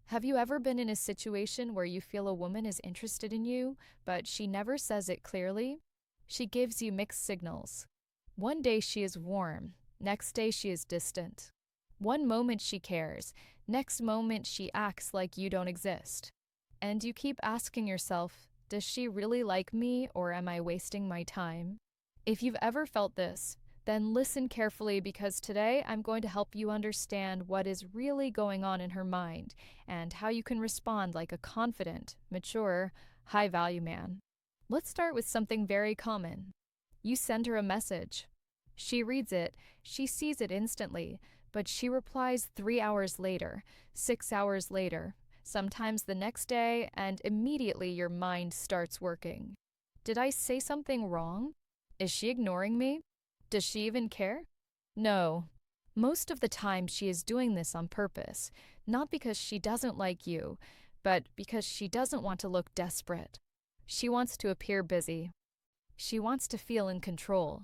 Have you ever been in a situation where you feel a woman is interested in you, but she never says it clearly? She gives you mixed signals. One day she is warm, next day she is distant. One moment she cares, next moment she acts like you don't exist. And you keep asking yourself, does she really like me or am I wasting my time? If you've ever felt this, then listen carefully because today I'm going to help you understand what is really going on in her mind and how you can respond like a confident, mature, high value man. Let's start with something very common. You send her a message. She reads it, she sees it instantly, but she replies 3 hours later, 6 hours later, sometimes the next day, and immediately your mind starts working. Did I say something wrong? Is she ignoring me? Does she even care? No. Most of the time, she is doing this on purpose, not because she doesn't like you, but because she doesn't want to look desperate. She wants to appear busy. She wants to feel in control.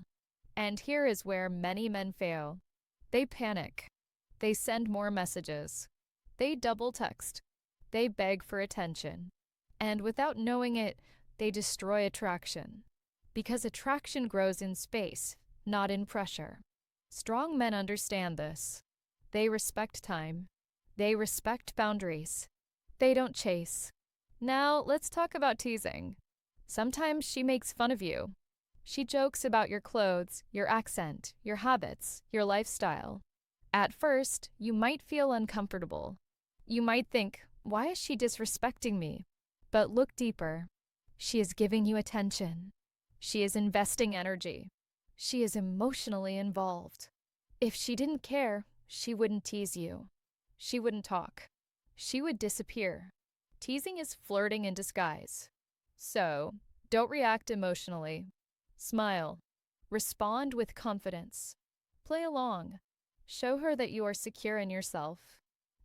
And here is where many men fail. They panic. They send more messages. They double text. They beg for attention. And without knowing it, they destroy attraction. Because attraction grows in space, not in pressure. Strong men understand this. They respect time. They respect boundaries. They don't chase. Now, let's talk about teasing. Sometimes she makes fun of you. She jokes about your clothes, your accent, your habits, your lifestyle. At first, you might feel uncomfortable. You might think, why is she disrespecting me? But look deeper. She is giving you attention. She is investing energy. She is emotionally involved. If she didn't care, she wouldn't tease you. She wouldn't talk. She would disappear. Teasing is flirting in disguise. So, don't react emotionally. Smile. Respond with confidence. Play along. Show her that you are secure in yourself.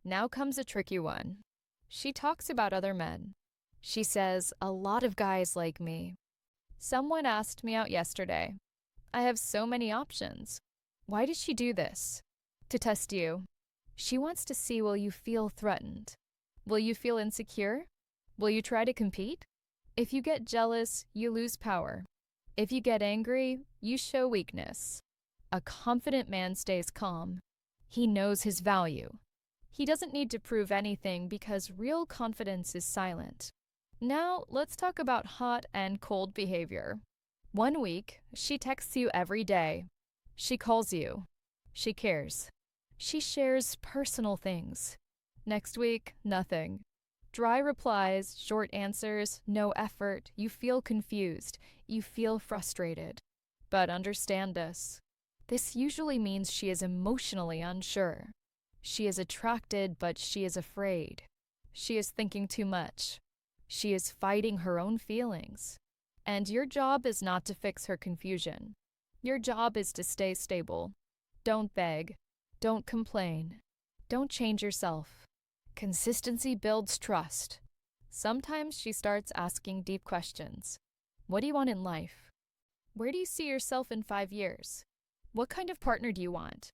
Now comes a tricky one. She talks about other men. She says, a lot of guys like me. Someone asked me out yesterday. I have so many options. Why does she do this? To test you. She wants to see, will you feel threatened? Will you feel insecure? Will you try to compete? If you get jealous, you lose power. If you get angry, you show weakness. A confident man stays calm. He knows his value. He doesn't need to prove anything because real confidence is silent. Now, let's talk about hot and cold behavior. 1 week, she texts you every day. She calls you. She cares. She shares personal things. Next week, nothing. Dry replies, short answers, no effort. You feel confused. You feel frustrated. But understand this. This usually means she is emotionally unsure. She is attracted, but she is afraid. She is thinking too much. She is fighting her own feelings. And your job is not to fix her confusion. Your job is to stay stable. Don't beg. Don't complain. Don't change yourself. Consistency builds trust. Sometimes she starts asking deep questions. What do you want in life? Where do you see yourself in 5 years? What kind of partner do you want?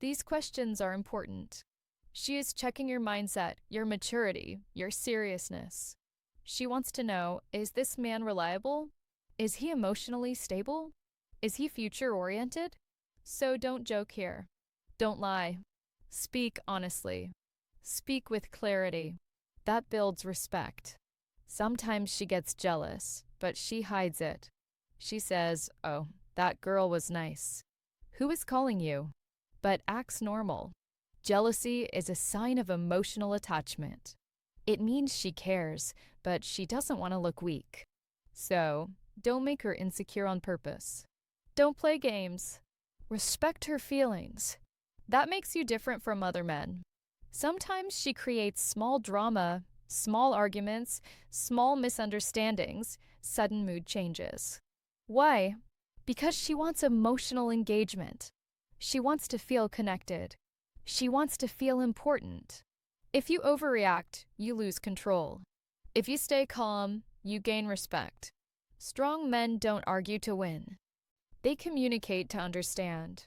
These questions are important. She is checking your mindset, your maturity, your seriousness. She wants to know, is this man reliable? Is he emotionally stable? Is he future-oriented? So don't joke here. Don't lie. Speak honestly. Speak with clarity. That builds respect. Sometimes she gets jealous, but she hides it. She says, oh, that girl was nice. Who is calling you? But acts normal. Jealousy is a sign of emotional attachment. It means she cares, but she doesn't want to look weak. So, don't make her insecure on purpose. Don't play games. Respect her feelings. That makes you different from other men. Sometimes she creates small drama, small arguments, small misunderstandings, sudden mood changes. Why? Because she wants emotional engagement. She wants to feel connected. She wants to feel important. If you overreact, you lose control. If you stay calm, you gain respect. Strong men don't argue to win. They communicate to understand.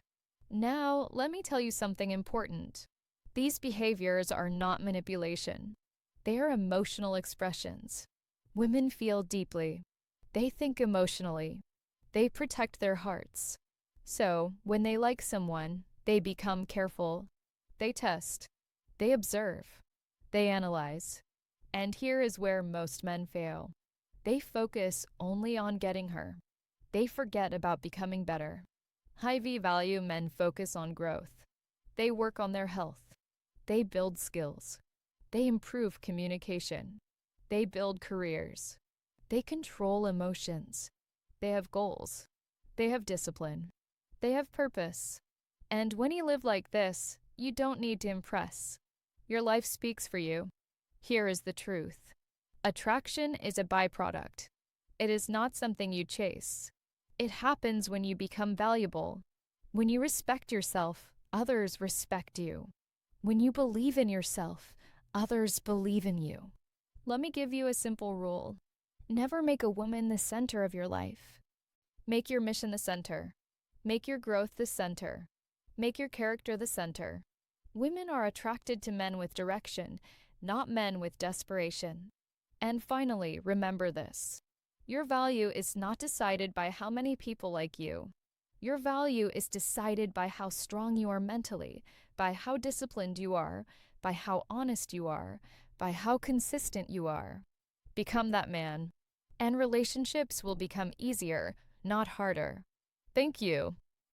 Now, let me tell you something important. These behaviors are not manipulation. They are emotional expressions. Women feel deeply. They think emotionally. They protect their hearts. So, when they like someone, they become careful. They test. They observe. They analyze. And here is where most men fail. They focus only on getting her. They forget about becoming better. High V value men focus on growth. They work on their health. They build skills. They improve communication. They build careers. They control emotions. They have goals. They have discipline. They have purpose. And when you live like this, you don't need to impress. Your life speaks for you. Here is the truth. Attraction is a byproduct. It is not something you chase. It happens when you become valuable. When you respect yourself, others respect you. When you believe in yourself, others believe in you. Let me give you a simple rule. Never make a woman the center of your life. Make your mission the center. Make your growth the center. Make your character the center. Women are attracted to men with direction, not men with desperation. And finally, remember this. Your value is not decided by how many people like you. Your value is decided by how strong you are mentally, by how disciplined you are, by how honest you are, by how consistent you are. Become that man, and relationships will become easier, not harder. Thank you.